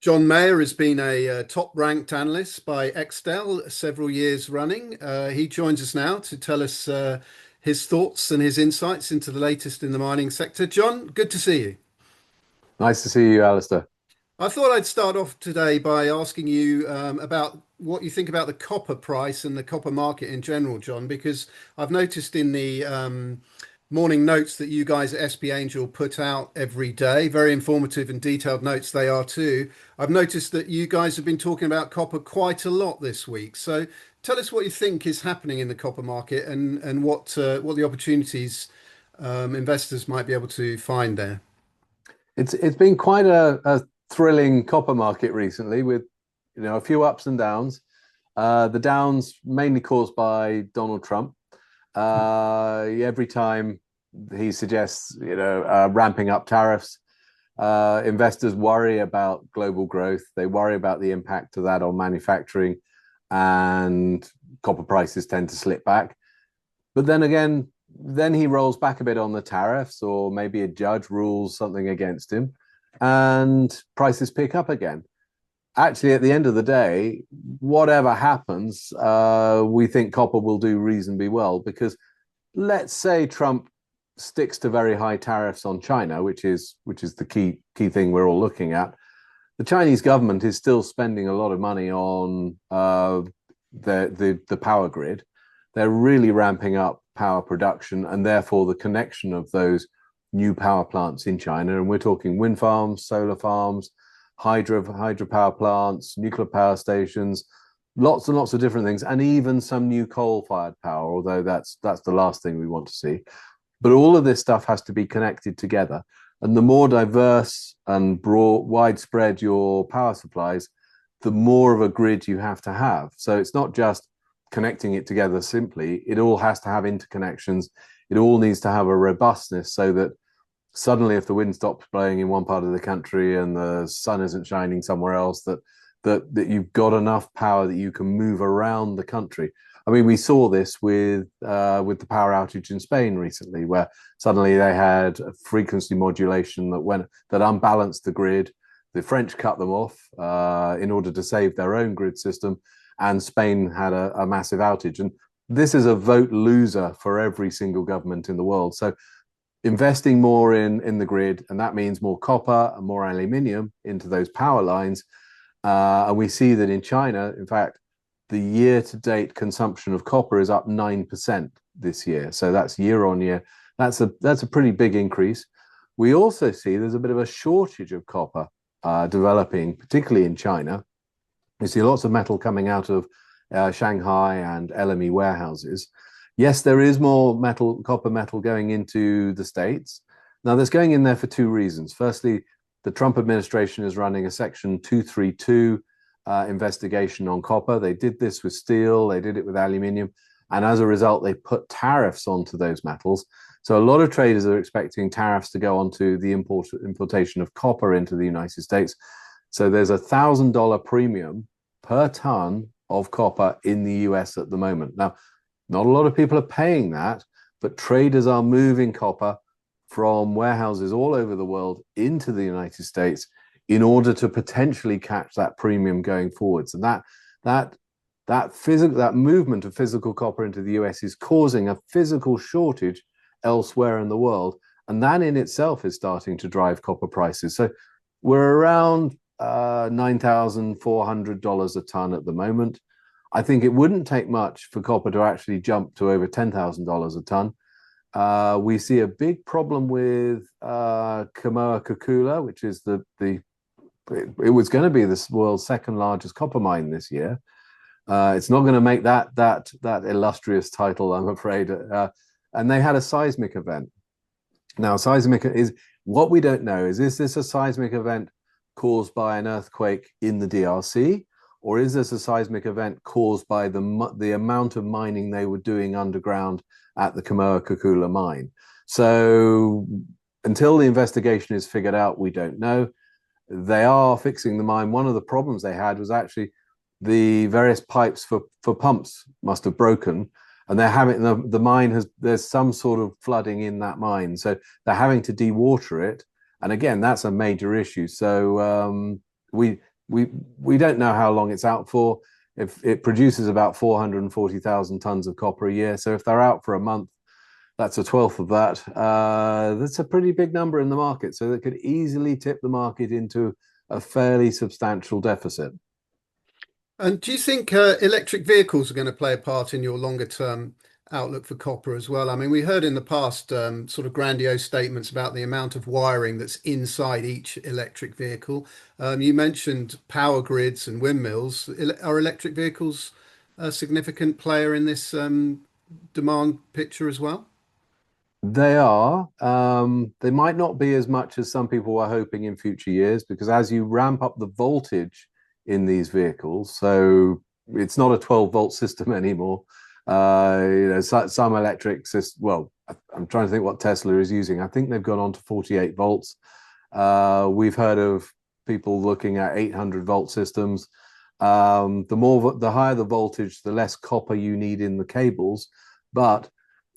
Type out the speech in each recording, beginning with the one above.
John Meyer has been a top-ranked analyst by Extel several years running. He joins us now to tell us his thoughts and his insights into the latest in the mining sector. John, good to see you. Nice to see you, Alistair. I thought I'd start off today by asking you about what you think about the copper price and the copper market in general, John, because I've noticed in the morning notes that you guys at SP Angel put out every day, very informative and detailed notes they are too. I've noticed that you guys have been talking about copper quite a lot this week. So tell us what you think is happening in the copper market and what the opportunities investors might be able to find there. It's been quite a thrilling copper market recently with a few ups and downs. The downs mainly caused by Donald Trump. Every time he suggests ramping up tariffs, investors worry about global growth. They worry about the impact of that on manufacturing, and copper prices tend to slip back. But then again, then he rolls back a bit on the tariffs, or maybe a judge rules something against him, and prices pick up again. Actually, at the end of the day, whatever happens, we think copper will do reasonably well, because let's say Trump sticks to very high tariffs on China, which is the key thing we're all looking at. The Chinese government is still spending a lot of money on the power grid. They're really ramping up power production, and therefore the connection of those new power plants in China. And we're talking wind farms, solar farms, hydropower plants, nuclear power stations, lots and lots of different things, and even some new coal-fired power, although that's the last thing we want to see. But all of this stuff has to be connected together. And the more diverse and broad, widespread your power supplies, the more of a grid you have to have. So it's not just connecting it together simply. It all has to have interconnections. It all needs to have a robustness, so that suddenly, if the wind stops blowing in one part of the country and the sun isn't shining somewhere else, that you've got enough power that you can move around the country. I mean, we saw this with the power outage in Spain recently, where suddenly they had a frequency modulation that unbalanced the grid. The French cut them off in order to save their own grid system, and Spain had a massive outage. And this is a vote loser for every single government in the world. So investing more in the grid, and that means more copper and more aluminium into those power lines. And we see that in China, in fact, the year-to-date consumption of copper is up 9% this year. So that's year on year. That's a pretty big increase. We also see there's a bit of a shortage of copper developing, particularly in China. We see lots of metal coming out of Shanghai and LME warehouses. Yes, there is more copper metal going into the States. Now, there's going in there for two reasons. Firstly, the Trump administration is running a Section 232 investigation on copper. They did this with steel, they did it with aluminium, and as a result, they put tariffs onto those metals. So a lot of traders are expecting tariffs to go onto the importation of copper into the United States. So there's $1,000 premium per ton of copper in the US at the moment. Now, not a lot of people are paying that, but traders are moving copper from warehouses all over the world into the United States in order to potentially catch that premium going forwards. And that movement of physical copper into the US is causing a physical shortage elsewhere in the world, and that in itself is starting to drive copper prices. So we're around $9,400 a ton at the moment. I think it wouldn't take much for copper to actually jump to over $10,000 a ton. We see a big problem with Kamoa-Kakula, which is it was going to be the world's second largest copper mine this year. It's not going to make that illustrious title, I'm afraid. And they had a seismic event. Now, seismic is what we don't know. Is this a seismic event caused by an earthquake in the DRC? Or is this a seismic event caused by the amount of mining they were doing underground at the Kamoa-Kakula mine? So until the investigation is figured out, we don't know. They are fixing the mine. One of the problems they had was actually the various pipes for pumps must have broken, and they're having the mine there's some sort of flooding in that mine, so they're having to dewater it. And again, that's a major issue. So we we don't know how long it's out for. If it produces about 440,000 tons of copper a year, so if they're out for a month, that's a twelfth of that. That's a pretty big number in the market, so that could easily tip the market into a fairly substantial deficit. And do you think electric vehicles are going to play a part in your longer term outlook for copper as well? I mean, we heard in the past sort of grandiose statements about the amount of wiring that's inside each electric vehicle. You mentioned power grids and windmills. Are electric vehicles a significant player in this demand picture as well? They are. They might not be as much as some people were hoping in future years, because as you ramp up the voltage in these vehicles, so it's not a 12-volt system anymore. Some electric systems, well, I'm trying to think what Tesla is using. I think they've gone on to 48 volts. We've heard of people looking at 800-volt systems. The higher the voltage, the less copper you need in the cables. But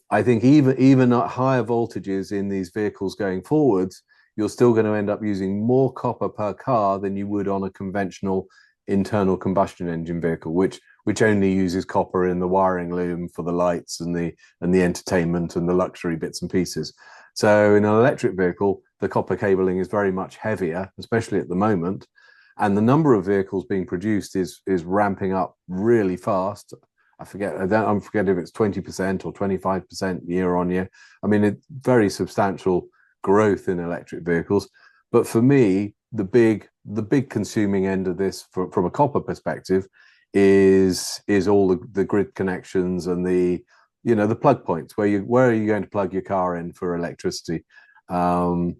I think even at higher voltages in these vehicles going forwards, you're still going to end up using more copper per car than you would on a conventional internal combustion engine vehicle, which only uses copper in the wiring loom for the lights and the entertainment and the luxury bits and pieces. So in an electric vehicle, the copper cabling is very much heavier, especially at the moment, and the number of vehicles being produced is ramping up really fast. I forget if it's 20% or 25% year on year. I mean, it's very substantial growth in electric vehicles. But for me, the big consuming end of this from a copper perspective is all the grid connections and the plug points where are you going to plug your car in for electricity. The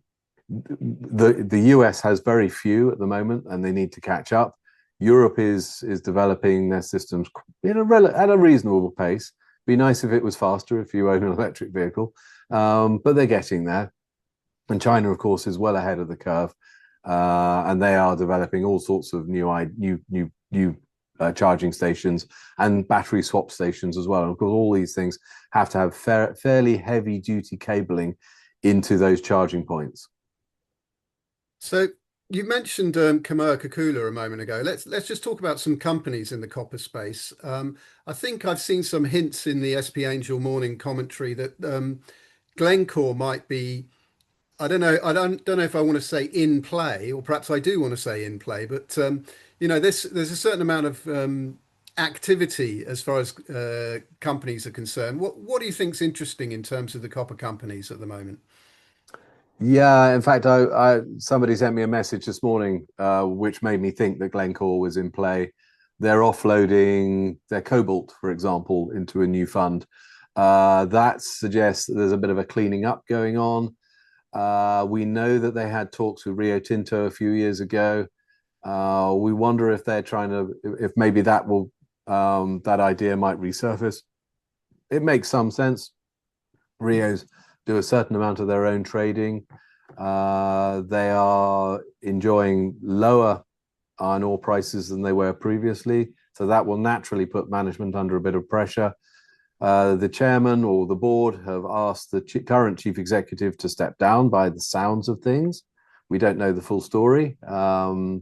US has very few at the moment, and they need to catch up. Europe is developing their systems at a reasonable pace. Be nice if it was faster if you own an electric vehicle, but they're getting there. And China, of course, is well ahead of the curve, and they are developing all sorts of new charging stations and battery swap stations as well. And of course, all these things have to have fairly heavy duty cabling into those charging points. So you mentioned Kamoa-Kakula a moment ago. Let's just talk about some companies in the copper space. I think I've seen some hints in the SP Angel morning commentary that Glencore might be. I don't know. I don't know if I want to say in play, or perhaps I do want to say in play. But there's a certain amount of activity as far as companies are concerned. What do you think's interesting in terms of the copper companies at the moment? Yeah, in fact, somebody sent me a message this morning, which made me think that Glencore was in play. They're offloading their cobalt, for example, into a new fund. That suggests that there's a bit of a cleaning up going on. We know that they had talks with Rio Tinto a few years ago. We wonder if if maybe that idea might resurface. It makes some sense. Rio's do a certain amount of their own trading. They are enjoying lower iron ore prices than they were previously, so that will naturally put management under a bit of pressure. The chairman or the board have asked the current chief executive to step down by the sounds of things. We don't know the full story, so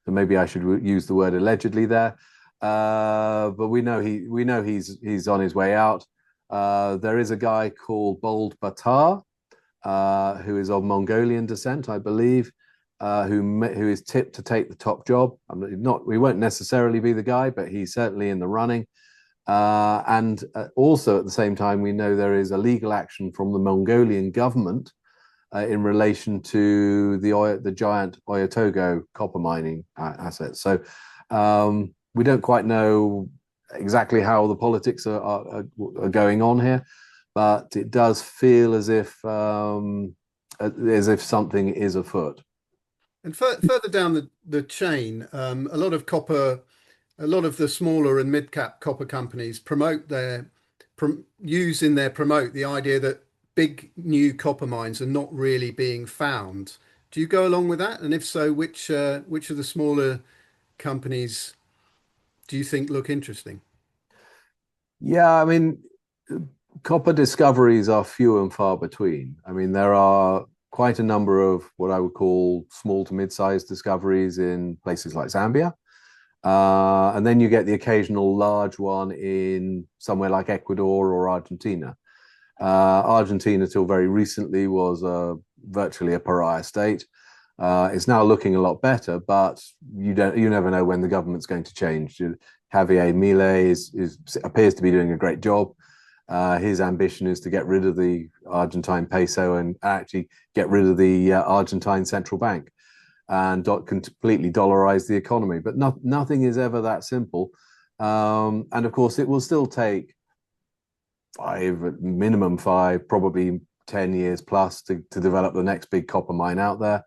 maybe I should use the word allegedly there. But we know he's on his way out. There is a guy called Bold Batar, who is of Mongolian descent, I believe, who is tipped to take the top job. We won't necessarily be the guy, but he's certainly in the running. And also at the same time, we know there is a legal action from the Mongolian government in relation to the giant Oyu Tolgoi copper mining assets. So we don't quite know exactly how the politics are going on here, but it does feel as if something is afoot. And further down the chain, a lot of copper, a lot of the smaller and mid-cap copper companies use in their promote the idea that big new copper mines are not really being found. Do you go along with that? And if so, which of the smaller companies do you think look interesting? Yeah, I mean, copper discoveries are few and far between. I mean, there are quite a number of what I would call small to mid-sized discoveries in places like Zambia. And then you get the occasional large one in somewhere like Ecuador or Argentina. Argentina, till very recently, was virtually a pariah state. It's now looking a lot better, but you never know when the government's going to change. Javier Milei appears to be doing a great job. His ambition is to get rid of the Argentine peso and actually get rid of the Argentine central bank and completely dollarize the economy. But nothing is ever that simple. And of course, it will still take minimum five, probably 10 years plus to develop the next big copper mine out there.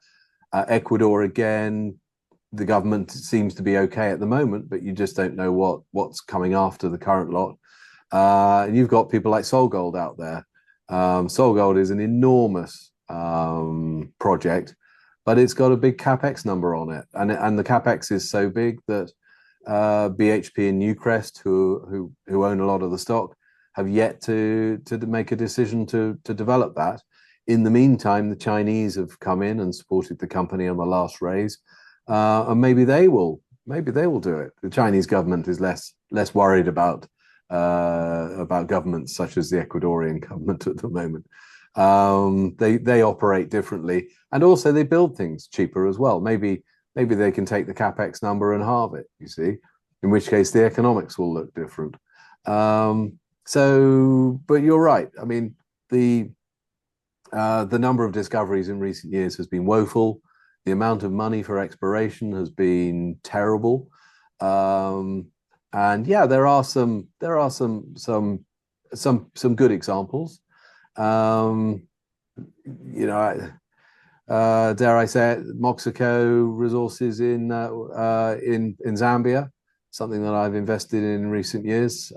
Ecuador, again, the government seems to be okay at the moment, but you just don't know what's coming after the current lot. And you've got people like SolGold out there. SolGold is an enormous project, but it's got a big capex number on it, and the capex is so big that BHP and Newcrest, who own a lot of the stock, have yet to make a decision to develop that. In the meantime, the Chinese have come in and supported the company on the last raise, and maybe they will do it. The Chinese government is less worried about governments such as the Ecuadorian government at the moment. They operate differently, and also they build things cheaper as well. Maybe they can take the capex number and halve it. You see, in which case the economics will look different. But you're right. I mean, the number of discoveries in recent years has been woeful. The amount of money for exploration has been terrible. And yeah, there are some good examples. Dare I say it, Moxico Resources in Zambia, something that I've invested in recent years,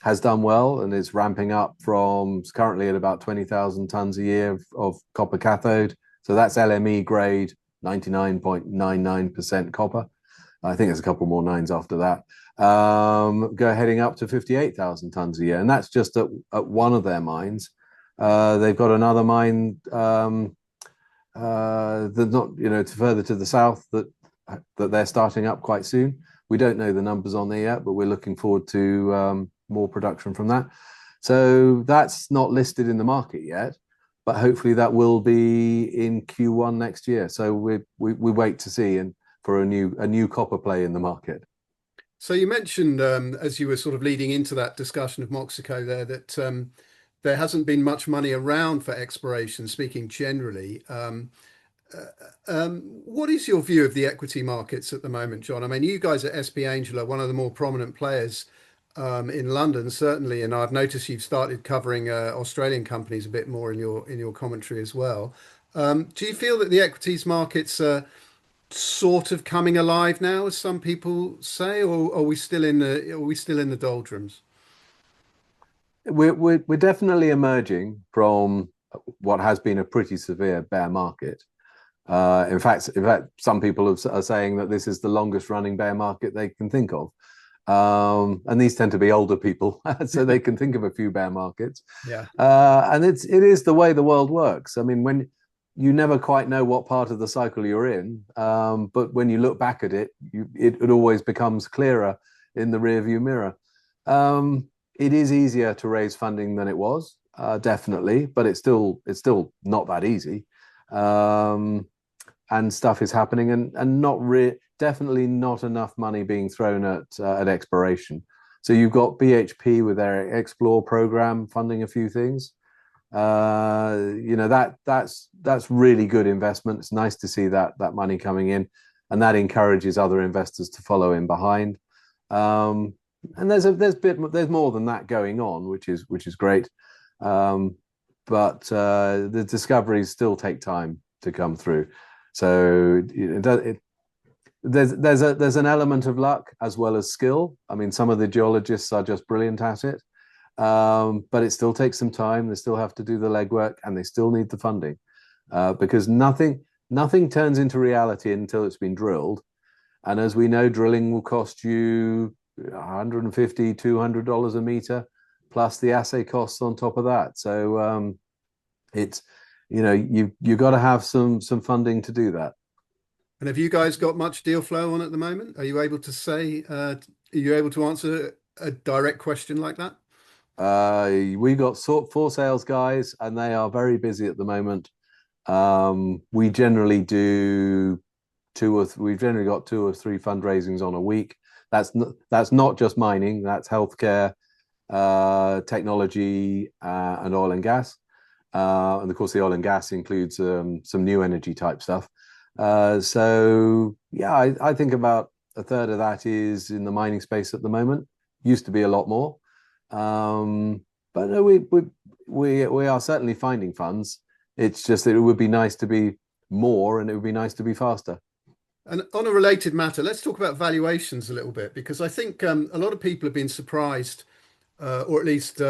has done well and is ramping up from currently at about 20,000 tons a year of copper cathode. So that's LME grade, 99.99% copper. I think there's a couple more nines after that. Heading up to 58,000 tons a year. And that's just at one of their mines. They've got another mine that's not, further to the south that they're starting up quite soon. We don't know the numbers on there yet, but we're looking forward to more production from that. So that's not listed in the market yet, but hopefully that will be in Q1 next year. So we wait to see and for a new copper play in the market. So you mentioned, as you were sort of leading into that discussion of Moxico there, that there hasn't been much money around for exploration, speaking generally. What is your view of the equity markets at the moment, John? I mean, you guys at SP Angel are one of the more prominent players in London, certainly, and I've noticed you've started covering Australian companies a bit more in your commentary as well. Do you feel that the equities markets are sort of coming alive now, as some people say, or are we still in the doldrums? We're definitely emerging from what has been a pretty severe bear market. In fact, some people are saying that this is the longest running bear market they can think of. And these tend to be older people, so they can think of a few bear markets. Yeah. And it is the way the world works. I mean, when you never quite know what part of the cycle you're in, but when you look back at it, it always becomes clearer in the rearview mirror. It is easier to raise funding than it was, definitely, but it's still not that easy. And stuff is happening, and definitely not enough money being thrown at exploration. So you've got BHP with their Explore program funding a few things. That's really good investment. It's nice to see that money coming in, and that encourages other investors to follow in behind. And there's more than that going on, which is great. But the discoveries still take time to come through. So there's an element of luck as well as skill. I mean, some of the geologists are just brilliant at it, but it still takes some time. They still have to do the legwork, and they still need the funding, because nothing turns into reality until it's been drilled. And as we know, drilling will cost you $150, $200 a meter, plus the assay costs on top of that. So you've got to have some funding to do that. And have you guys got much deal flow on at the moment? Are you able to say, are you able to answer a direct question like that? We got four sales guys, and they are very busy at the moment. We generally do we've generally got 2 or 3 fundraisings on a week. That's not just mining, that's healthcare, technology, and oil and gas. And of course, the oil and gas includes some new energy type stuff. So yeah, I think about a third of that is in the mining space at the moment. Used to be a lot more. But no, we are certainly finding funds. It's just that it would be nice to be more, and it would be nice to be faster. And on a related matter, let's talk about valuations a little bit, because I think a lot of people have been surprised, or at least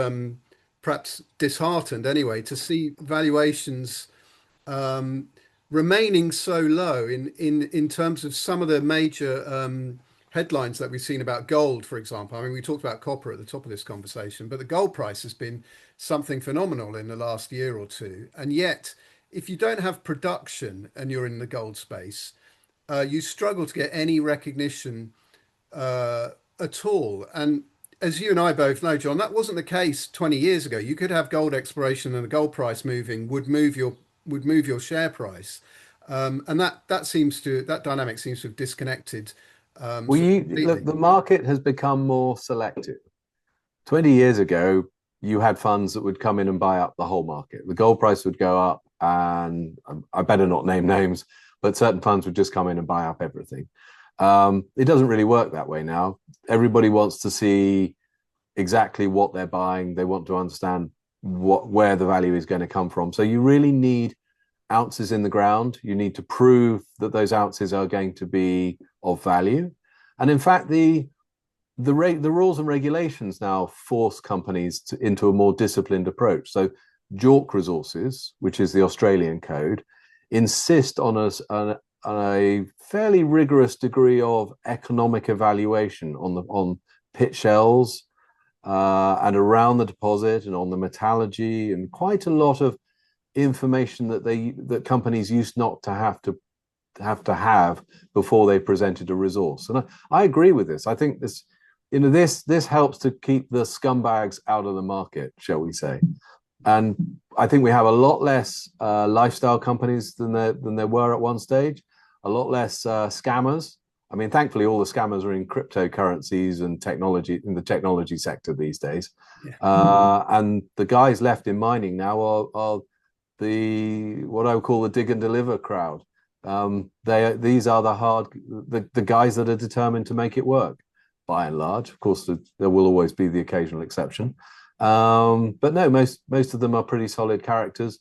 perhaps disheartened anyway, to see valuations um, remaining so low in terms of some of the major headlines that we've seen about gold, for example. I mean, we talked about copper at the top of this conversation, but the gold price has been something phenomenal in the last year or two. And yet, if you don't have production and you're in the gold space, you struggle to get any recognition uh, at all. And as you and I both know, John, that wasn't the case 20 years ago. You could have gold exploration and the gold price moving would move your share price, and that dynamic seems to have disconnected Well, sort of look, completely. the market has become more selective. 20 years ago, you had funds that would come in and buy up the whole market. The gold price would go up, and I better not name names, but certain funds would just come in and buy up everything. It doesn't really work that way now. Everybody wants to see exactly what they're buying. They want to understand where the value is going to come from. So you really need ounces in the ground. You need to prove that those ounces are going to be of value. And in fact, the rules and regulations now force companies into a more disciplined approach. So JORC Resources, which is the Australian code, insist on a fairly rigorous degree of economic evaluation on pit shells, and around the deposit, and on the metallurgy, and quite a lot of information that companies used not to have before they presented a resource. And I agree with this. I think this helps to keep the scumbags out of the market, shall we say. And I think we have a lot less lifestyle companies than there were at one stage, a lot less scammers. I mean, thankfully, all the scammers are in cryptocurrencies and technology, in the technology sector these days. Yeah. And the guys left in mining now are what I would call the dig and deliver crowd. These are the guys that are determined to make it work, by and large. Of course, there will always be the occasional exception. But no, most of them are pretty solid characters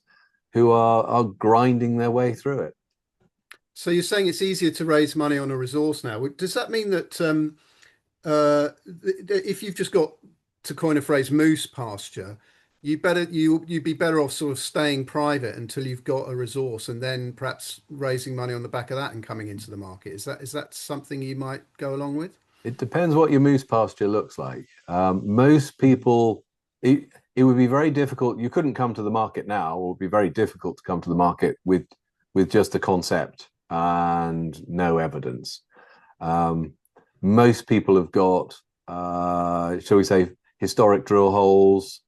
who are grinding their way through it. So you're saying it's easier to raise money on a resource now. Does that mean that if you've just got, to coin a phrase, moose pasture, you'd be better off sort of staying private until you've got a resource, and then perhaps raising money on the back of that and coming into the market? Is that something you might go along with? It depends what your moose pasture looks like. Most people, it would be very difficult. You couldn't come to the market now, or it would be very difficult to come to the market with just a concept and no evidence. Most people have got, shall we say, historic drill holes,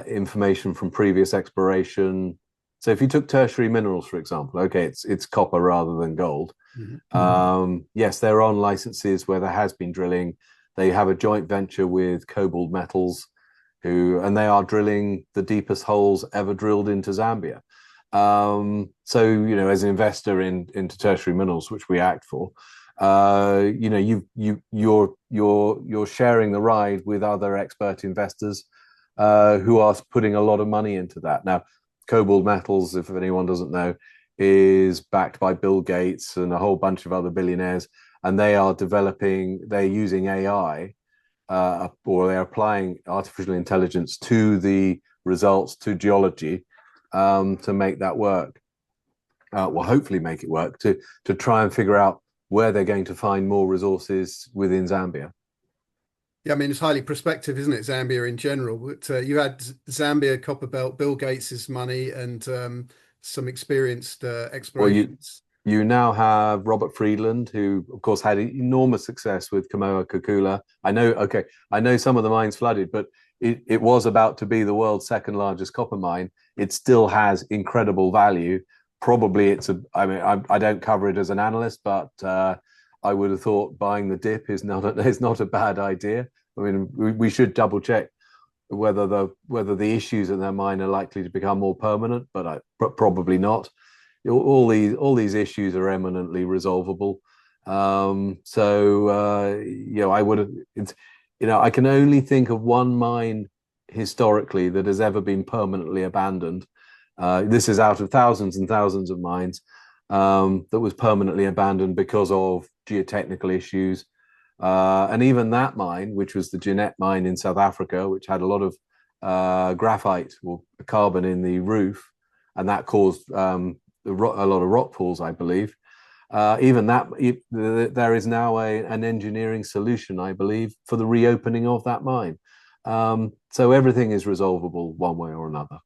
information from previous exploration. So if you took tertiary minerals, for example, okay, it's copper rather than gold. Mm-hmm. Yes, they're on licenses where there has been drilling. They have a joint venture with Cobalt Metals, and they are drilling the deepest holes ever drilled into Zambia. So as an investor into tertiary minerals, which we act for, you're sharing the ride with other expert investors who are putting a lot of money into that. Now, Cobalt Metals, if anyone doesn't know, is backed by Bill Gates and a whole bunch of other billionaires, and they're using AI, or they're applying artificial intelligence to the results, to geology, to make that work. Well, hopefully make it work to try and figure out where they're going to find more resources within Zambia. Yeah, I mean, it's highly prospective, isn't it? Zambia in general. But you had Zambia Copper Belt, Bill Gates's money, and some experienced Well, you explorations. you now have Robert Friedland, who of course had enormous success with Kamoa-Kakula. I know some of the mines flooded, but it was about to be the world's second largest copper mine. It still has incredible value. Probably I mean, I don't cover it as an analyst, but I would have thought buying the dip is not a bad idea. I mean, we should double check whether the issues in their mine are likely to become more permanent, but probably not. All these issues are eminently resolvable. I would have. I can only think of one mine historically that has ever been permanently abandoned. This is out of thousands and thousands of mines that was permanently abandoned because of geotechnical issues. And even that mine, which was the Jeanette mine in South Africa, which had a lot of graphite or carbon in the roof, and that caused a lot of rock falls, I believe. Even that, there is now an engineering solution, I believe, for the reopening of that mine. So everything is resolvable one way or another.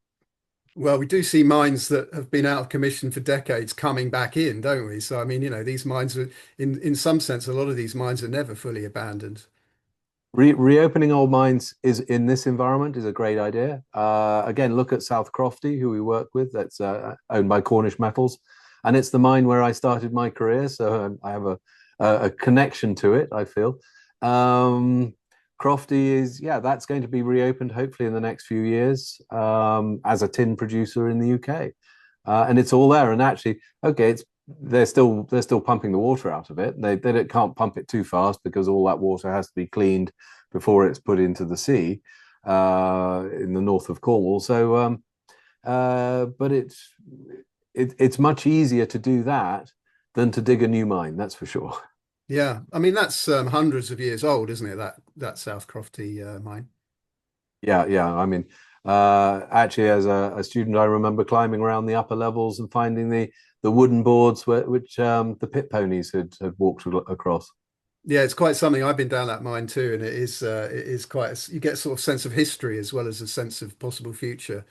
Well, we do see mines that have been out of commission for decades coming back in, don't we? So, I mean, these mines are, in some sense, a lot of these mines are never fully abandoned. Reopening old mines is in this environment is a great idea. Again, look at South Crofty, who we work with. That's owned by Cornish Metals, and it's the mine where I started my career. So I have a connection to it. I feel Crofty is that's going to be reopened hopefully in the next few years as a tin producer in the UK, and it's all there. And actually, okay, they're still pumping the water out of it. They can't pump it too fast because all that water has to be cleaned before it's put into the sea in the north of Cornwall. So, but it's much easier to do that than to dig a new mine. That's for sure. Yeah, I mean that's hundreds of years old, isn't it? That South Crofty mine. Yeah, yeah. I mean, actually, as a student, I remember climbing around the upper levels and finding the wooden boards which the pit ponies had walked across. Yeah, it's quite something. I've been down that mine too, and it is quite. You get a sort of sense of history as well as a sense of possible future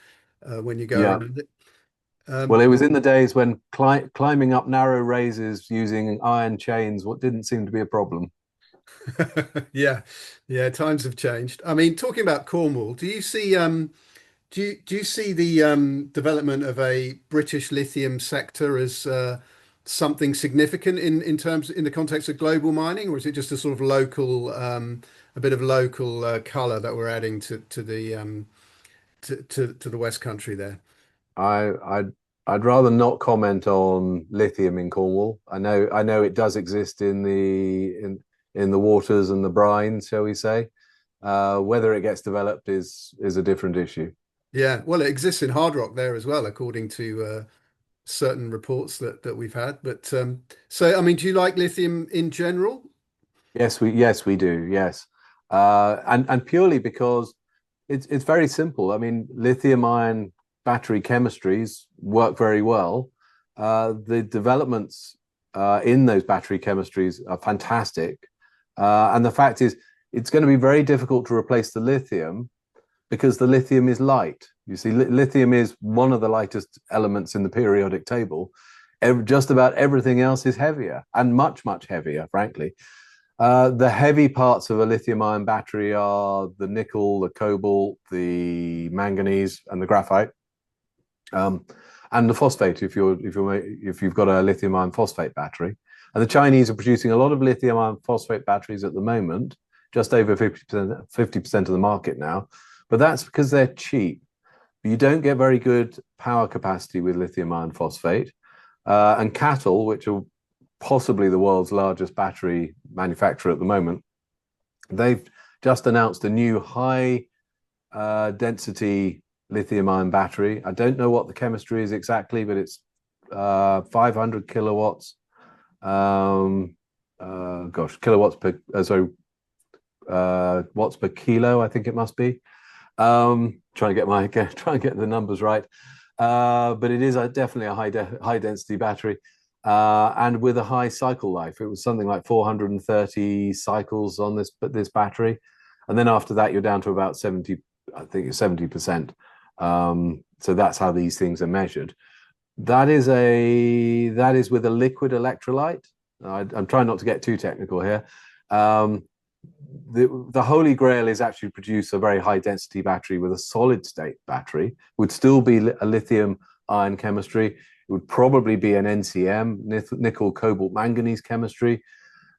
when you go Yeah. around it. Well, Um, it was in the days when climbing up narrow raises using iron chains what didn't seem to be a problem. yeah, yeah, times have changed. I mean, talking about Cornwall, do you see the development of a British lithium sector as something significant in the context of global mining, or is it just a sort of local a bit of local color that we're adding to the West Country there? I I'd rather not comment on lithium in Cornwall. I know it does exist in the waters and the brine, shall we say. Whether it gets developed is a different issue. Yeah, well, it exists in hard rock there as well, according to certain reports that we've had. But so, I mean, do you like lithium in general? Yes we do. Yes, and purely because it's very simple. I mean, lithium ion battery chemistries work very well. The developments in those battery chemistries are fantastic, and the fact is, it's going to be very difficult to replace the lithium because the lithium is light. You see, lithium is one of the lightest elements in the periodic table. Just about everything else is heavier and much, much heavier, frankly. The heavy parts of a lithium ion battery are the nickel, the cobalt, the manganese, and the graphite, and the phosphate if you've got a lithium ion phosphate battery. And the Chinese are producing a lot of lithium ion phosphate batteries at the moment, just over 50% of the market now. But that's because they're cheap. You don't get very good power capacity with lithium iron phosphate. And Cattle, which are possibly the world's largest battery manufacturer at the moment, they've just announced a new high density lithium ion battery. I don't know what the chemistry is exactly, but it's 500 kilowatts. Kilowatts per watts per kilo, I think it must be. Trying to get the numbers right. But it is definitely a high density battery, and with a high cycle life. It was something like 430 cycles on this battery, and then after that you're down to about 70, I think it's 70%. So that's how these things are measured. That is with a liquid electrolyte. I'm trying not to get too technical here. Um, the holy grail is actually produce a very high density battery with a solid state battery. Would still be a lithium ion chemistry. It would probably be an NCM, nickel cobalt manganese chemistry.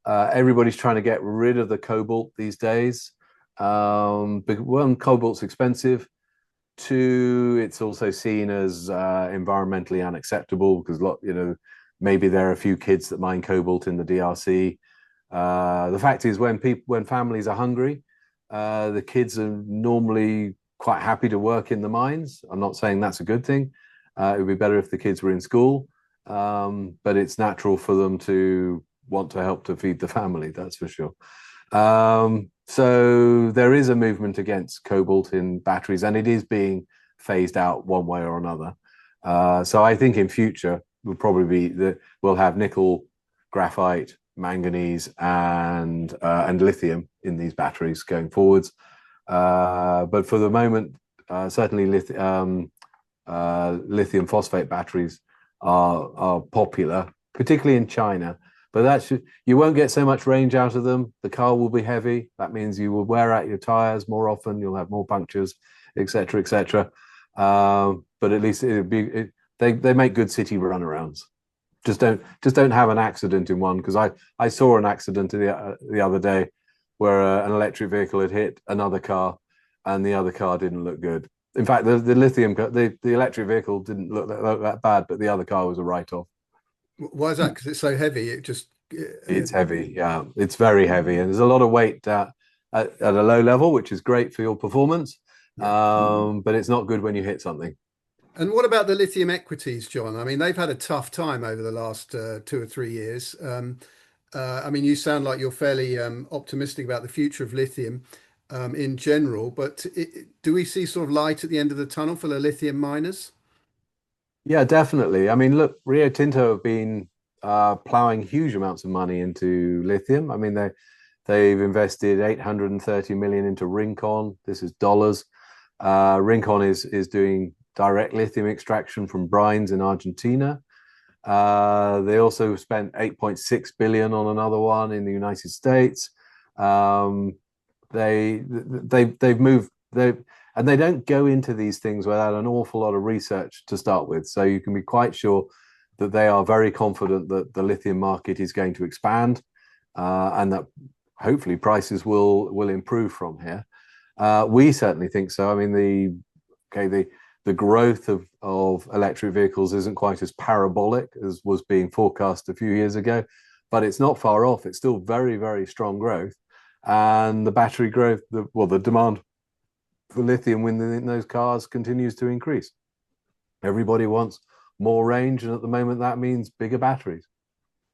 Everybody's trying to get rid of the cobalt these days. But one, cobalt's expensive. Two, it's also seen as environmentally unacceptable because maybe there are a few kids that mine cobalt in the DRC. The fact is, when families are hungry, the kids are normally quite happy to work in the mines. I'm not saying that's a good thing. It would be better if the kids were in school, but it's natural for them to want to help to feed the family. That's for sure. So there is a movement against cobalt in batteries, and it is being phased out one way or another. So I think in future we'll have nickel, graphite, manganese, and lithium in these batteries going forwards. But for the moment, certainly lithium phosphate batteries are popular, particularly in China. But you won't get so much range out of them. The car will be heavy. That means you will wear out your tires more often. You'll have more punctures, etc., etc. But at least they make good city runarounds. Just don't have an accident in one, because I saw an accident the other day where an electric vehicle had hit another car, and the other car didn't look good. In fact, the electric vehicle didn't look that bad, but the other car was a write-off. Why is that? Because it's so heavy. It's heavy. Yeah, it's very heavy, and there's a lot of weight at a low level, which is great for your performance. Yeah. But it's not good when you hit something. And what about the lithium equities, John? I mean, they've had a tough time over the last 2 or 3 years. I mean, you sound like you're fairly optimistic about the future of lithium in general, but do we see sort of light at the end of the tunnel for the lithium miners? Yeah, definitely. I mean, look, Rio Tinto have been plowing huge amounts of money into lithium. I mean, they've invested 830 million into Rincon. This is dollars. Rincon is doing direct lithium extraction from brines in Argentina. They also spent 8.6 billion on another one in the United States. They've moved and they don't go into these things without an awful lot of research to start with. So you can be quite sure that they are very confident that the lithium market is going to expand, and that hopefully prices will improve from here. We certainly think so. I mean, the growth of electric vehicles isn't quite as parabolic as was being forecast a few years ago, but it's not far off. It's still very, very strong growth. And the battery growth, the demand for lithium within those cars continues to increase. Everybody wants more range, and at the moment that means bigger batteries.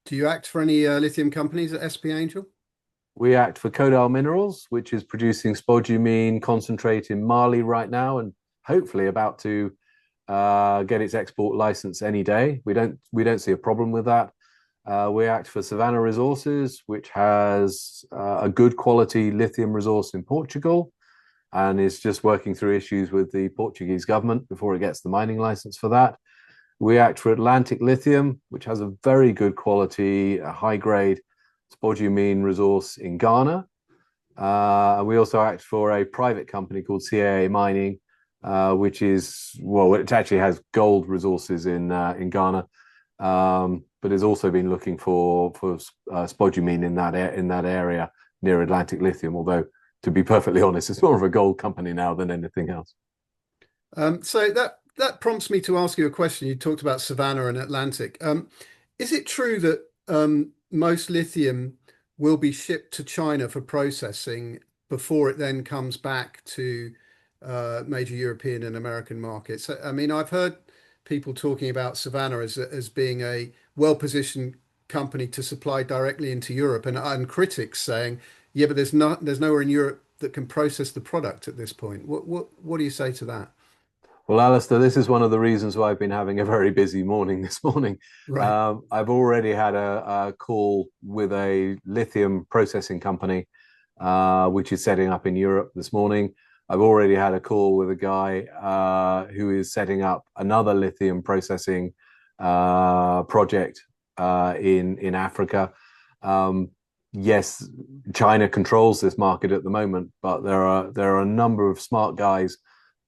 Do you act for any lithium companies at SP Angel? We act for Kodal Minerals, which is producing spodumene concentrate in Mali right now, and hopefully about to get its export license any day. We don't see a problem with that. We act for Savannah Resources, which has a good quality lithium resource in Portugal, and is just working through issues with the Portuguese government before it gets the mining license for that. We act for Atlantic Lithium, which has a very good quality, high grade spodumene resource in Ghana. And we also act for a private company called CAA Mining, which it actually has gold resources in Ghana, but has also been looking for spodumene in that area near Atlantic Lithium. Although, to be perfectly honest, it's more of a gold company now than anything else. So that prompts me to ask you a question. You talked about Savannah and Atlantic. Is it true that most lithium will be shipped to China for processing before it then comes back to major European and American markets? I mean, I've heard people talking about Savannah as being a well-positioned company to supply directly into Europe, and critics saying, yeah, but there's nowhere in Europe that can process the product at this point. What do you say to that? Well, Alistair, this is one of the reasons why I've been having a very busy morning this morning. Right. I've already had a call with a lithium processing company which is setting up in Europe this morning. I've already had a call with a guy who is setting up another lithium processing project in Africa. Yes, China controls this market at the moment, but there are a number of smart guys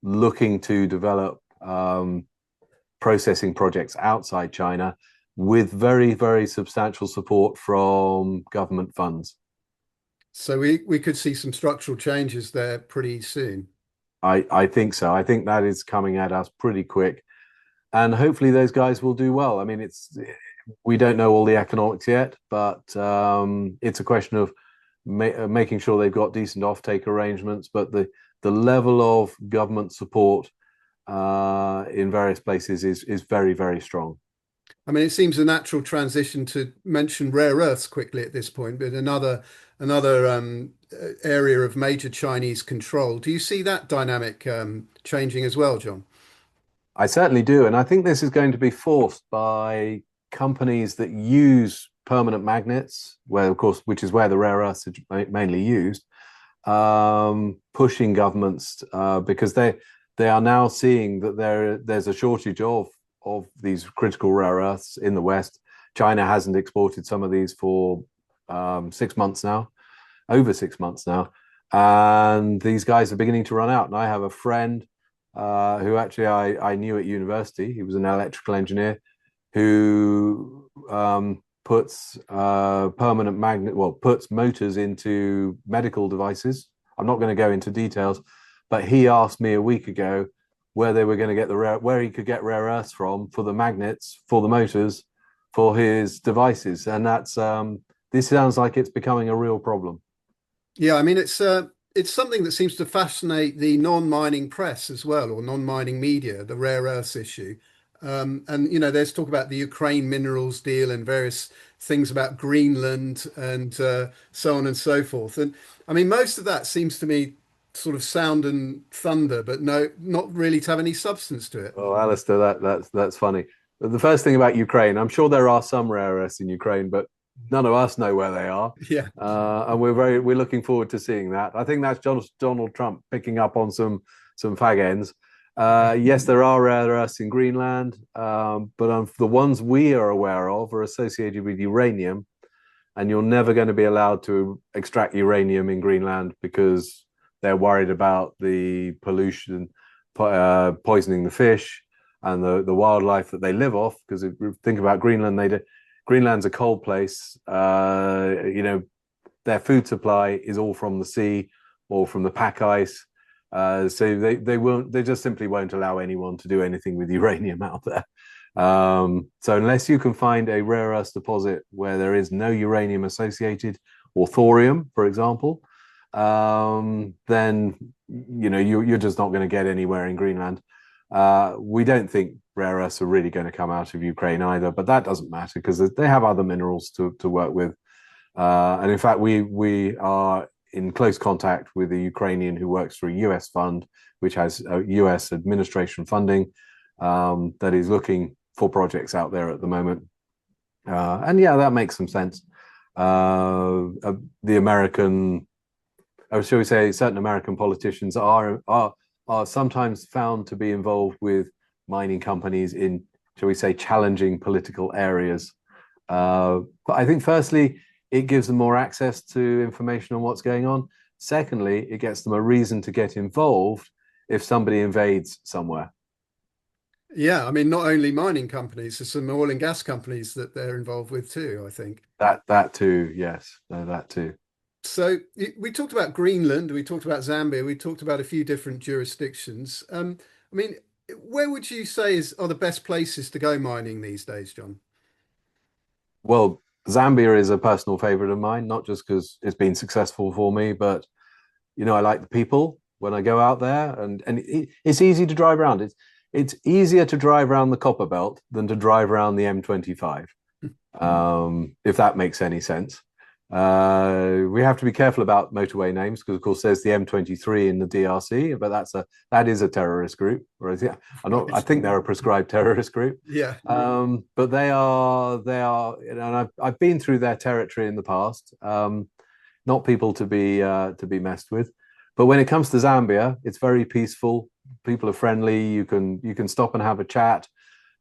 looking to develop processing projects outside China with very, very substantial support from government funds. So we could see some structural changes there pretty soon. I think so. I think that is coming at us pretty quick, and hopefully those guys will do well. I mean, it's we don't know all the economics yet, but it's a question of making sure they've got decent offtake arrangements. But the level of government support in various places is very, very strong. I mean, it seems a natural transition to mention rare earths quickly at this point, but another area of major Chinese control. Do you see that dynamic changing as well, John? I certainly do, and I think this is going to be forced by companies that use permanent magnets, where of course, which is where the rare earths are mainly used, pushing governments because they are now seeing that there's a shortage of these critical rare earths in the West. China hasn't exported some of these for 6 months now, over 6 months now, and these guys are beginning to run out. And I have a friend who actually I knew at university. He was an electrical engineer who puts puts motors into medical devices. I'm not going to go into details, but he asked me a week ago where they were going to get where he could get rare earths from for the magnets for the motors for his devices, and that's this sounds like it's becoming a real problem. Yeah, I mean it's something that seems to fascinate the non-mining press as well, or non-mining media, the rare earths issue. And there's talk about the Ukraine minerals deal and various things about Greenland and so on and so forth. And I mean, most of that seems to me sort of sound and thunder, but no, not really to have any substance to it. Oh, Alistair, that's funny. The first thing about Ukraine, I'm sure there are some rare earths in Ukraine, but none of us know where they are, Yeah. and we're looking forward to seeing that. I think that's Donald Trump picking up on some fag ends. Yes, there are rare earths in Greenland, but the ones we are aware of are associated with uranium, and you're never going to be allowed to extract uranium in Greenland because they're worried about the pollution, poisoning the fish and the wildlife that they live off. Because if you think about Greenland, Greenland's a cold place. Their food supply is all from the sea or from the pack ice. So they just simply won't allow anyone to do anything with uranium out there. So unless you can find a rare earth deposit where there is no uranium associated, or thorium, for example, then you're just not going to get anywhere in Greenland. We don't think rare earths are really going to come out of Ukraine either, but that doesn't matter because they have other minerals to work with. And in fact, we are in close contact with a Ukrainian who works for a US fund, which has US administration funding, that is looking for projects out there at the moment. And yeah, that makes some sense. The American, or shall we say, certain American politicians are sometimes found to be involved with mining companies in, shall we say, challenging political areas. But I think, firstly, it gives them more access to information on what's going on. Secondly, it gets them a reason to get involved if somebody invades somewhere. Yeah, I mean, not only mining companies, there's some oil and gas companies that they're involved with too, I think. That too, yes, no, that too. So we talked about Greenland, we talked about Zambia, we talked about a few different jurisdictions. I mean, where would you say are the best places to go mining these days, John? Well, Zambia is a personal favorite of mine, not just because it's been successful for me, but I like the people when I go out there, and it's easy to drive around. It's easier to drive around the Copper Belt than to drive around the M25, if that makes any sense. We have to be careful about motorway names because, of course, there's the M23 in the DRC, but that is a terrorist group. Whereas, yeah, I think they're a prescribed terrorist group. Yeah. But they are, and I've been through their territory in the past. not people to be messed with. But when it comes to Zambia, it's very peaceful. People are friendly. You can stop and have a chat.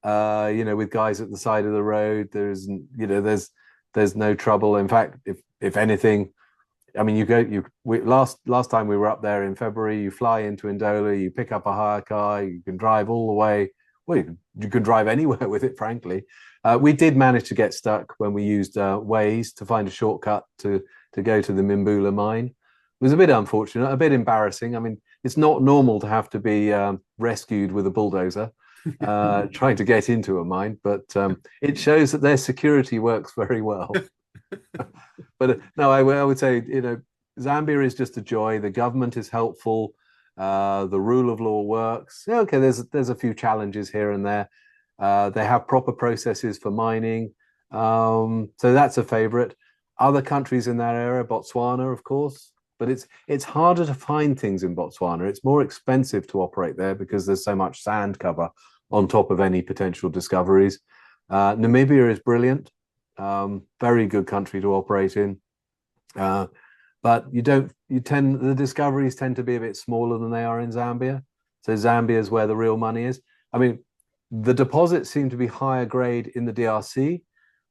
With guys at the side of the road. There's no trouble. In fact, if anything, I mean, last time we were up there in February, you fly into Ndola, you pick up a hire car, you can drive all the way. Well, you can drive anywhere with it, frankly. We did manage to get stuck when we used Waze to find a shortcut to go to the Mimbula mine. It was a bit unfortunate, a bit embarrassing. I mean, it's not normal to have to be rescued with a bulldozer trying to get into a mine, but it shows that their security works very well. But no, I would say, Zambia is just a joy. The government is helpful. The rule of law works. Yeah, okay, there's a few challenges here and there. They have proper processes for mining. So that's a favorite. Other countries in that area, Botswana, of course, but it's harder to find things in Botswana. It's more expensive to operate there because there's so much sand cover on top of any potential discoveries. Namibia is brilliant. Very good country to operate in. But the discoveries tend to be a bit smaller than they are in Zambia. So Zambia is where the real money is. I mean, the deposits seem to be higher grade in the DRC,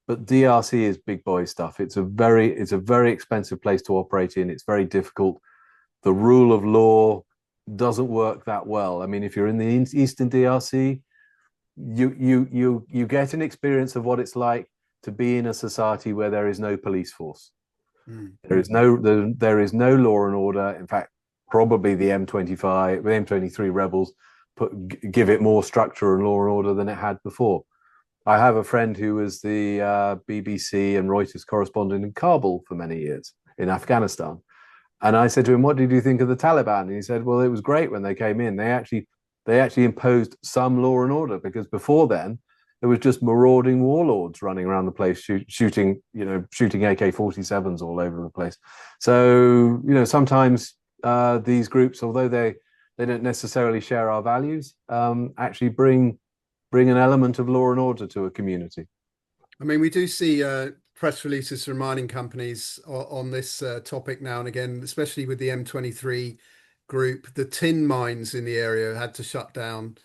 but DRC is big boy stuff. It's a very expensive place to operate in. It's very difficult. The rule of law doesn't work that well. I mean, if you're in the Eastern DRC, you get an experience of what it's like to be in a society where there is no police force. There is no law and order. In fact, probably the M23 rebels give it more structure and law and order than it had before. I have a friend who was the BBC and Reuters correspondent in Kabul for many years in Afghanistan. And I said to him, "What did you think of the Taliban?" And he said, "Well, it was great when they came in. They actually imposed some law and order, because before then there was just marauding warlords running around the place, shooting AK-47s all over the place." So, sometimes these groups, although they don't necessarily share our values, actually bring an element of law and order to a community. I mean, we do see press releases from mining companies on this topic now and again, especially with the M23 group. The tin mines in the area had to shut down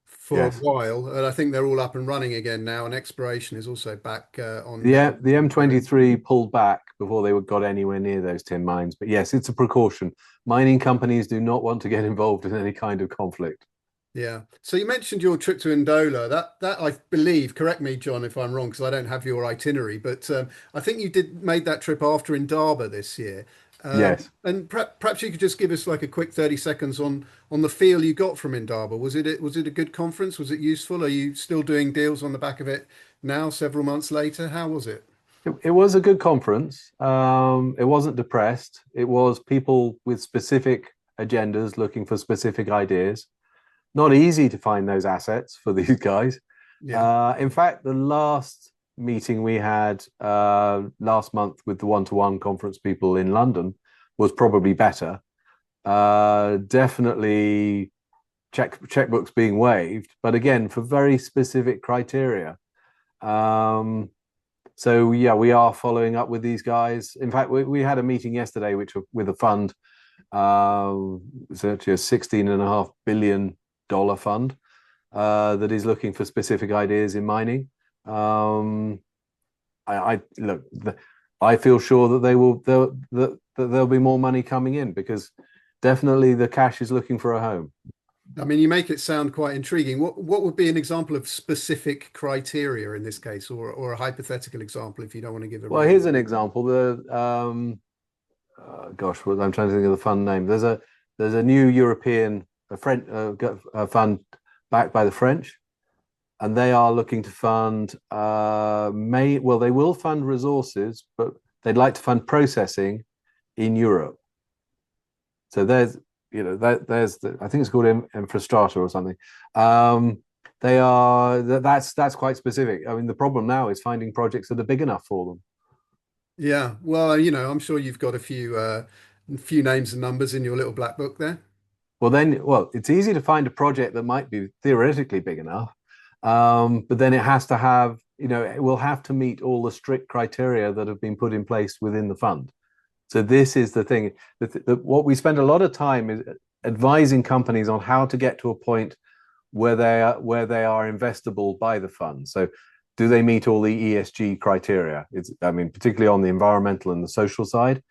for a while, and I think they're all up and running again now, and exploration is also back on. Yeah, the M23 pulled back before they got anywhere near those tin mines. But yes, it's a precaution. Mining companies do not want to get involved in any kind of conflict. Yeah. So you mentioned your trip to Ndola. That I believe, correct me, John, if I'm wrong, because I don't have your itinerary, but I think you made that trip after Indaba this year. Yes. And perhaps you could just give us like a quick 30 seconds on the feel you got from Indaba. Was it a good conference? Was it useful? Are you still doing deals on the back of it now, several months later? How was it? It was a good conference. It wasn't depressed. It was people with specific agendas looking for specific ideas. Not easy to find those assets for these guys. Yeah. In fact, the last meeting we had last month with the one-to-one conference people in London was probably better. Definitely checkbooks being waived, but again, for very specific criteria. So yeah, we are following up with these guys. In fact, we had a meeting yesterday, with a fund, it's actually a $16.5 billion fund that is looking for specific ideas in mining. I feel sure that there'll be more money coming in, because definitely the cash is looking for a home. I mean, you make it sound quite intriguing. What would be an example of specific criteria in this case, or a hypothetical example if you don't want to give a Well, here's an example. I'm trying to think of the fund name. There's a new European French fund backed by the French, and they are looking to fund they will fund resources, but they'd like to fund processing in Europe. So I think it's called Infrastrata or something. That's quite specific. I mean, the problem now is finding projects that are big enough for them. Yeah, well, I'm sure you've got a few names and numbers in your little black book there. Well, it's easy to find a project that might be theoretically big enough, but then it has to have it will have to meet all the strict criteria that have been put in place within the fund. So this is the thing. What we spend a lot of time is advising companies on how to get to a point where they are investable by the fund. So do they meet all the ESG criteria? I mean, particularly on the environmental and the social side.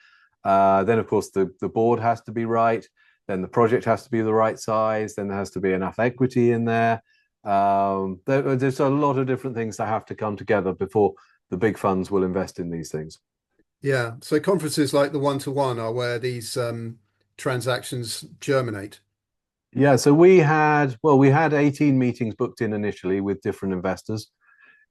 Then, of course, the board has to be right. Then the project has to be the right size. Then there has to be enough equity in there. There's a lot of different things that have to come together before the big funds will invest in these things. Yeah. So conferences like the one-to-one are where these transactions germinate. Yeah, so we had 18 meetings booked in initially with different investors.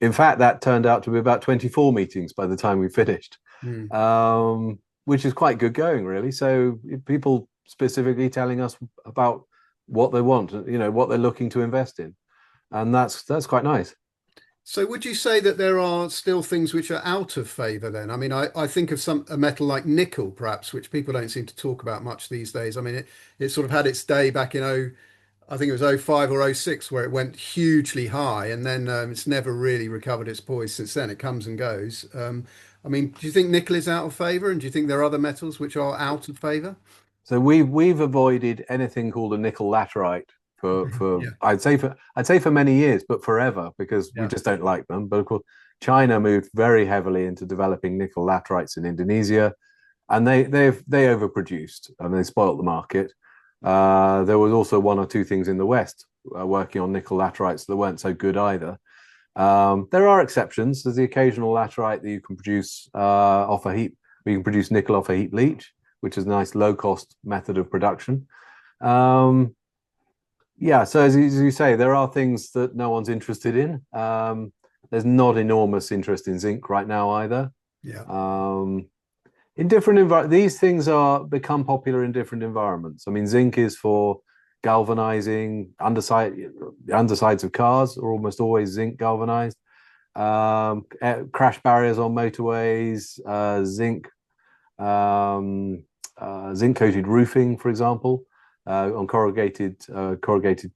In fact, that turned out to be about 24 meetings by the time we finished, Hmm. which is quite good going, really. So people specifically telling us about what they want, what they're looking to invest in, and that's quite nice. So would you say that there are still things which are out of favor then? I mean, I think of a metal like nickel, perhaps, which people don't seem to talk about much these days. I mean, it sort of had its day back in I think it was '05 or '06 where it went hugely high, and then it's never really recovered its poise since then. It comes and goes. I mean, do you think nickel is out of favor, and do you think there are other metals which are out of favor? So we've avoided anything called a nickel laterite for Yeah, I'd say for many years, but forever because we yeah. just don't like them. But of course, China moved very heavily into developing nickel laterites in Indonesia, and they overproduced and they spoilt the market. There was also one or two things in the West working on nickel laterites that weren't so good either. There are exceptions. There's the occasional laterite that you can produce off a heap. You can produce nickel off a heap leach, which is a nice low cost method of production. Um, yeah, so as you say, there are things that no one's interested in. There's not enormous interest in zinc right now either. Yeah. Um, in different these things are become popular in different environments. I mean, zinc is for galvanizing undersides of cars are almost always zinc galvanized. Crash barriers on motorways, um, zinc coated roofing, for example, on corrugated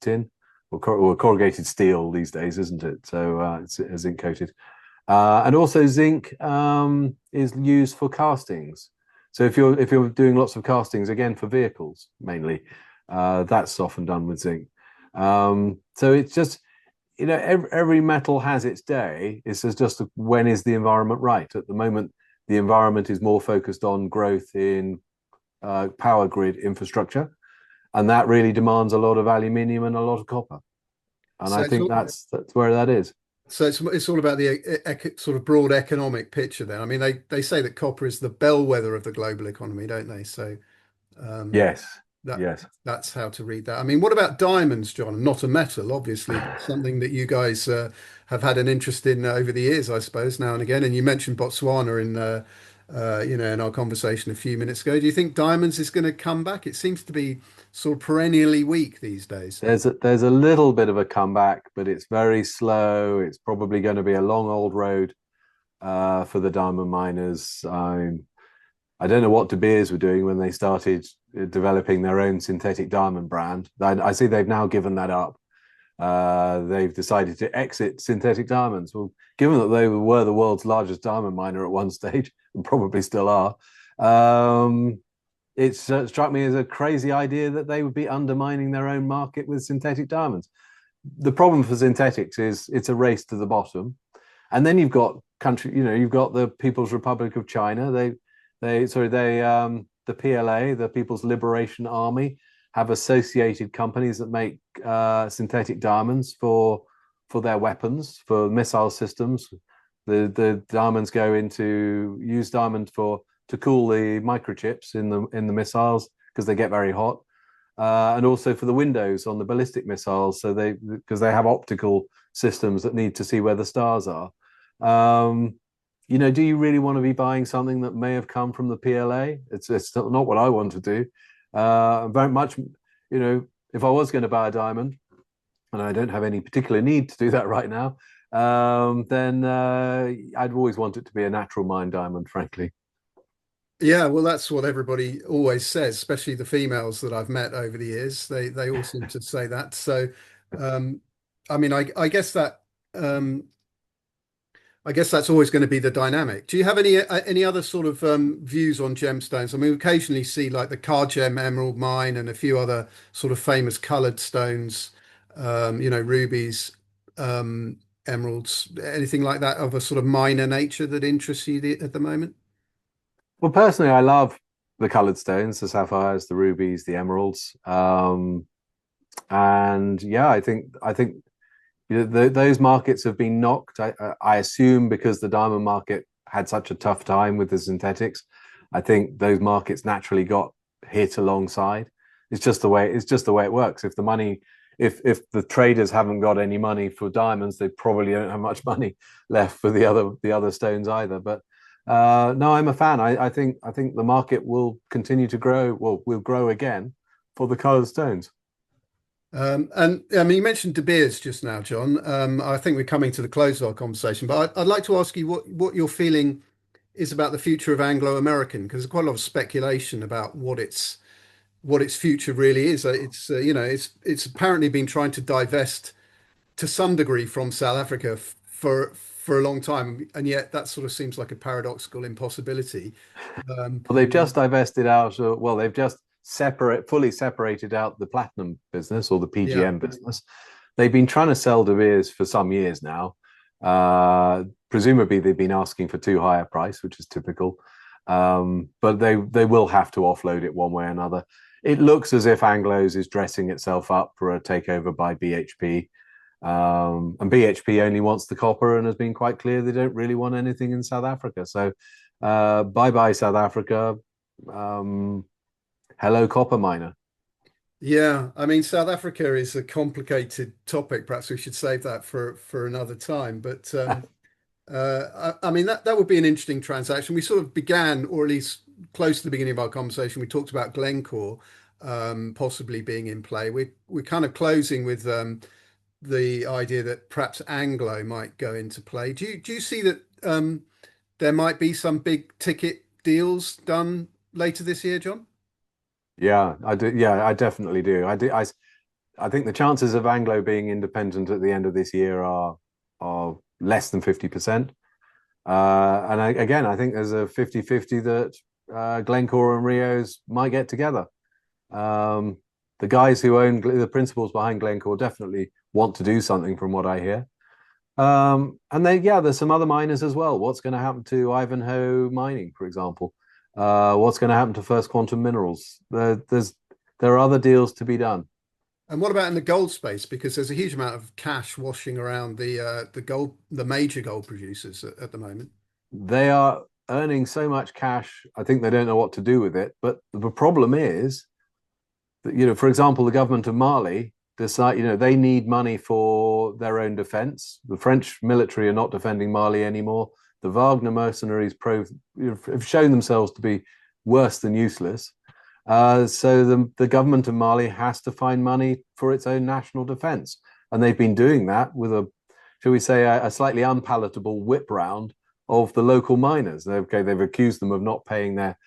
tin or corrugated steel these days, isn't it? So it's zinc coated. And also zinc is used for castings. So if you're doing lots of castings again for vehicles mainly, that's often done with zinc. So it's just every metal has its day. It's just when is the environment right? At the moment, the environment is more focused on growth in power grid infrastructure, and that really demands a lot of aluminium and a lot of copper. And So I it's think all, that's where that is. so it's all about the sort of broad economic picture then. I mean, they say that copper is the bellwether of the global economy, don't they? So um, Yes, that yes. that's how to read that. I mean, what about diamonds, John? Not a metal, obviously, but something that you guys have had an interest in over the years, I suppose, now and again. And you mentioned Botswana in our conversation a few minutes ago. Do you think diamonds is going to come back? It seems to be sort of perennially weak these days. There's a little bit of a comeback, but it's very slow. It's probably going to be a long old road for the diamond miners. I don't know what De Beers were doing when they started developing their own synthetic diamond brand. I see they've now given that up. They've decided to exit synthetic diamonds. Well, given that they were the world's largest diamond miner at one stage, and probably still are, it struck me as a crazy idea that they would be undermining their own market with synthetic diamonds. The problem for synthetics is it's a race to the bottom, and then you've got the People's Republic of China. The PLA, the People's Liberation Army, have associated companies that make synthetic diamonds for their weapons, for missile systems. The diamonds go into use diamond to cool the microchips in the missiles because they get very hot, and also for the windows on the ballistic missiles. So because they have optical systems that need to see where the stars are. Do you really want to be buying something that may have come from the PLA? It's not what I want to do. Very much, if I was going to buy a diamond, and I don't have any particular need to do that right now, then I'd always want it to be a natural mine diamond, frankly. Yeah, well, that's what everybody always says, especially the females that I've met over the years. They all seem to say that. So, um, I mean, I guess that um, I guess that's always going to be the dynamic. Do you have any other sort of views on gemstones? I mean, we occasionally see like the Cargem Emerald Mine and a few other sort of famous coloured stones, rubies, emeralds, anything like that of a sort of minor nature that interests you at the moment? Well, personally, I love the coloured stones, the sapphires, the rubies, the emeralds, and yeah, I think those markets have been knocked. I assume because the diamond market had such a tough time with the synthetics. I think those markets naturally got hit alongside. It's just the way it works. If the traders haven't got any money for diamonds, they probably don't have much money left for the other stones either. But no, I'm a fan. I think the market will continue to grow. Well, will grow again for the colored stones. And I mean, you mentioned De Beers just now, John. I think we're coming to the close of our conversation, but I'd like to ask you what your feeling is about the future of Anglo-American, because there's quite a lot of speculation about what its future really is. It's apparently been trying to divest to some degree from South Africa for a long time, and yet that sort of seems like a paradoxical impossibility. Um, Well, they've just divested out. Well, they've just fully separated out the platinum business or the yeah. PGM business. They've been trying to sell De Beers for some years now. Presumably, they've been asking for too high a price, which is typical. But they will have to offload it one way or another. It looks as if Anglo's is dressing itself up for a takeover by BHP. And BHP only wants the copper and has been quite clear they don't really want anything in South Africa. So bye bye South Africa. Um, hello copper miner. Yeah, I mean, South Africa is a complicated topic. Perhaps we should save that for another time. But I mean, that would be an interesting transaction. We sort of began, or at least close to the beginning of our conversation, we talked about Glencore possibly being in play. We're kind of closing with the idea that perhaps Anglo might go into play. Do you see that there might be some big ticket deals done later this year, John? Yeah, I do. Yeah, I definitely do. I do. I think the chances of Anglo being independent at the end of this year are less than 50%. And again, I think there's a 50-50 that Glencore and Rios might get together. Um, the guys who own the principals behind Glencore definitely want to do something, from what I hear. And then, yeah, there's some other miners as well. What's going to happen to Ivanhoe Mining, for example? What's going to happen to First Quantum Minerals? There are other deals to be done. And what about in the gold space? Because there's a huge amount of cash washing around the major gold producers at the moment. They are earning so much cash. I think they don't know what to do with it. But the problem is that, for example, the government of Mali decide, they need money for their own defense. The French military are not defending Mali anymore. The Wagner mercenaries have shown themselves to be worse than useless. So the government of Mali has to find money for its own national defense. And they've been doing that with shall we say, a slightly unpalatable whip round of the local miners. They've accused them of not paying their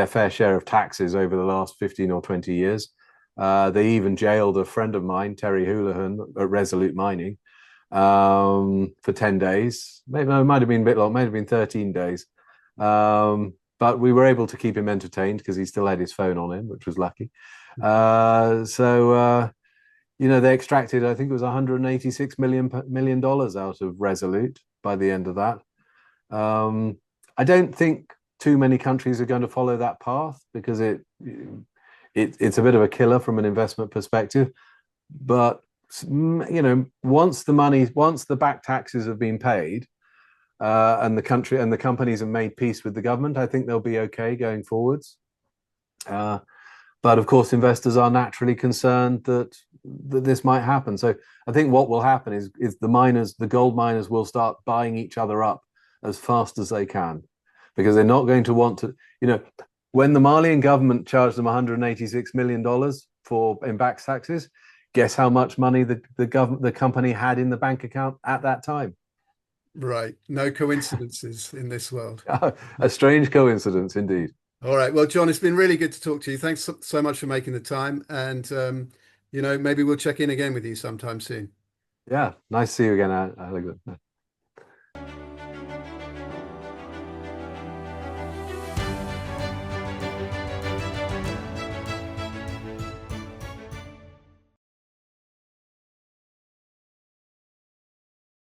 fair share of taxes over the last 15 or 20 years. They even jailed a friend of mine, Terry Houlihan, at Resolute Mining for 10 days. Maybe it might have been a bit long, might have been 13 days. But we were able to keep him entertained because he still had his phone on him, which was lucky. They extracted, I think it was $186 million out of Resolute by the end of that. I don't think too many countries are going to follow that path because it's a bit of a killer from an investment perspective. But once the back taxes have been paid, and the country and the companies have made peace with the government, I think they'll be okay going forwards. But of course, investors are naturally concerned that this might happen. So I think what will happen is the gold miners will start buying each other up as fast as they can, because they're not going to want to, when the Malian government charged them $186 million in back taxes, guess how much money the company had in the bank account at that time? Right. No coincidences in this world. A strange coincidence indeed. All right. Well, John, it's been really good to talk to you. Thanks so much for making the time. And, maybe we'll check in again with you sometime soon. Yeah, nice to see you again, Alex.